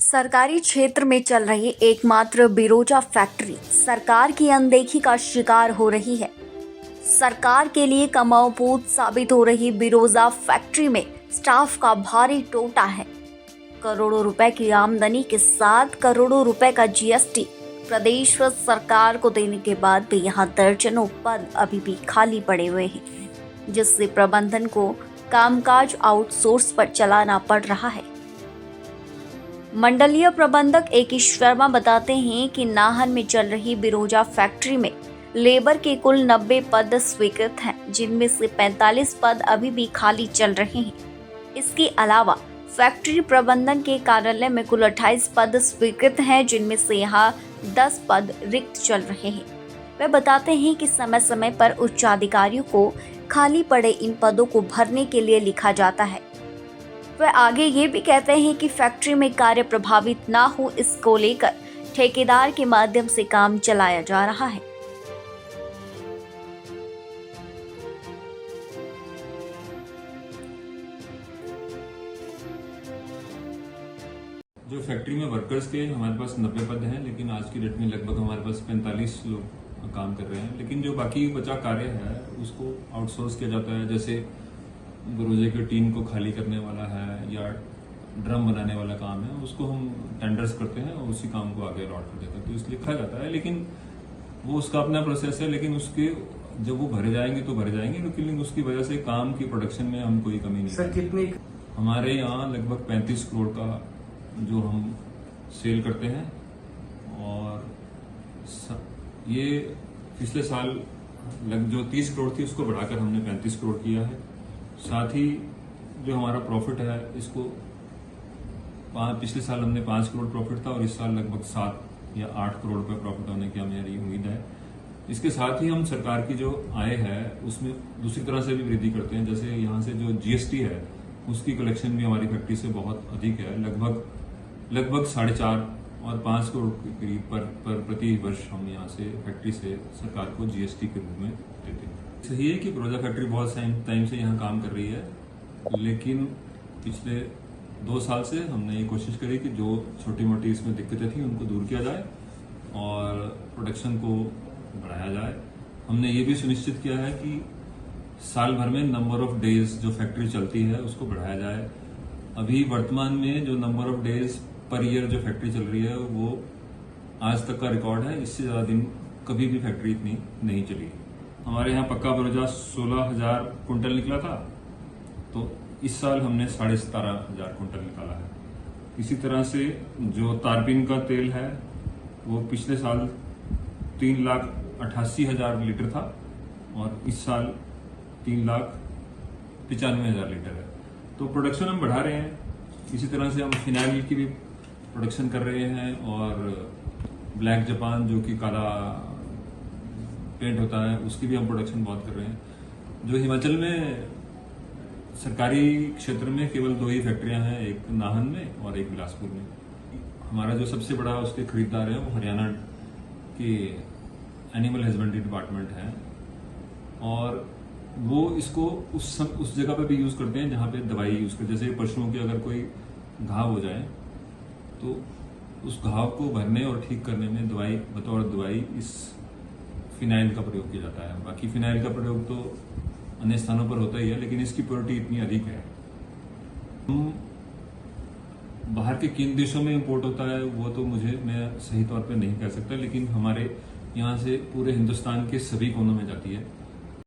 सरकारी क्षेत्र में चल रही एकमात्र बिरोजा फैक्ट्री सरकार की अनदेखी का शिकार हो रही है। सरकार के लिए कमाऊपूत साबित हो रही बिरोजा फैक्ट्री में स्टाफ का भारी टोटा है। करोड़ों रुपए की आमदनी के साथ करोड़ों रुपए का जीएसटी प्रदेश सरकार को देने के बाद भी यहाँ दर्जनों पद अभी भी खाली पड़े हुए हैं, जिससे प्रबंधन को कामकाज आउटसोर्स पर चलाना पड़ रहा है। मंडलीय प्रबंधक A.K. शर्मा बताते हैं कि नाहन में चल रही बिरोजा फैक्ट्री में लेबर के कुल 90 पद स्वीकृत हैं, जिनमें से 45 पद अभी भी खाली चल रहे हैं। इसके अलावा फैक्ट्री प्रबंधन के कार्यालय में कुल 28 पद स्वीकृत हैं, जिनमें से यहाँ 10 पद रिक्त चल रहे हैं। वे बताते हैं कि समय समय पर उच्च अधिकारियों को खाली पड़े इन पदों को भरने के लिए लिखा जाता है। वह आगे ये भी कहते हैं कि फैक्ट्री में कार्य प्रभावित ना हो, इसको लेकर ठेकेदार के माध्यम से काम चलाया जा रहा है। जो फैक्ट्री में वर्कर्स के हमारे पास 90 पद हैं, लेकिन आज की डेट में लगभग हमारे पास 45 लोग काम कर रहे हैं। लेकिन जो बाकी बचा कार्य है उसको आउटसोर्स किया जाता है। जैसे बिरोजे की टीम को खाली करने वाला है या ड्रम बनाने वाला काम है, उसको हम टेंडर्स करते हैं और उसी काम को आगे अलॉट कर देते हैं, तो इसलिए लिखा जाता है। लेकिन वो उसका अपना प्रोसेस है, लेकिन उसके जब वो भरे जाएंगे तो भरे जाएंगे, लेकिन उसकी वजह से काम की प्रोडक्शन में हम कोई कमी नहीं। सर कितनी? हमारे यहाँ लगभग 35 करोड़ का जो हम सेल करते हैं, और ये पिछले साल जो 30 करोड़ थी उसको बढ़ाकर हमने 35 करोड़ किया है। साथ ही जो हमारा प्रॉफिट है इसको पिछले साल हमने 5 करोड़ प्रॉफिट था और इस साल लगभग 7 या 8 करोड़ रुपए प्रॉफिट होने की हमें उम्मीद है। इसके साथ ही हम सरकार की जो आय है उसमें दूसरी तरह से भी वृद्धि करते हैं। जैसे यहाँ से जो जीएसटी है उसकी कलेक्शन भी हमारी फैक्ट्री से बहुत अधिक है। लगभग 4.5 और 5 करोड़ के करीब पर प्रति वर्ष हम यहाँ से फैक्ट्री से सरकार को जीएसटी के रूप में देते हैं। सही है कि बिरोजा फैक्ट्री बहुत टाइम से यहाँ काम कर रही है, लेकिन पिछले 2 साल से हमने ये कोशिश करी कि जो छोटी मोटी इसमें दिक्कतें थी उनको दूर किया जाए और प्रोडक्शन को बढ़ाया जाए। हमने ये भी सुनिश्चित किया है कि साल भर में नंबर ऑफ डेज जो फैक्ट्री चलती है उसको बढ़ाया जाए। अभी वर्तमान में जो number of days per year जो फैक्ट्री चल रही है वो आज तक का रिकॉर्ड है। इससे ज्यादा दिन कभी भी फैक्ट्री इतनी नहीं चली। हमारे यहाँ पक्का बिरोजा 16,000 कुंटल निकला था, तो इस साल हमने 17,500 कुंटल निकाला है। इसी तरह से जो तारपीन का तेल है वो पिछले साल 3,88,000 लीटर था और इस साल 3,95,000 लीटर है। तो प्रोडक्शन हम बढ़ा रहे हैं। इसी तरह से हम फिनाइल की भी प्रोडक्शन कर रहे हैं और ब्लैक जापान जो कि काला पेंट होता है उसकी भी हम प्रोडक्शन बहुत कर रहे हैं। जो हिमाचल में सरकारी क्षेत्र में केवल 2 ही फैक्ट्रियां हैं, एक नाहन में और एक बिलासपुर में। हमारा जो सबसे बड़ा उसके खरीदार है वो हरियाणा के एनिमल हस्बेंड्री डिपार्टमेंट है और वो इसको उस जगह पे भी यूज करते हैं जहां पे दवाई यूज करते हैं। जैसे पशुओं के अगर कोई घाव हो जाए तो उस घाव को भरने और ठीक करने में बतौर दवाई इस फिनाइल का प्रयोग किया जाता है। बाकी फिनाइल का प्रयोग तो अन्य स्थानों पर होता ही है, लेकिन इसकी प्योरिटी इतनी अधिक है। हम बाहर के किन देशों में इंपोर्ट होता है वो तो मैं सही तौर पे नहीं कह सकता, लेकिन हमारे यहाँ से पूरे हिंदुस्तान के सभी कोनों में जाती है।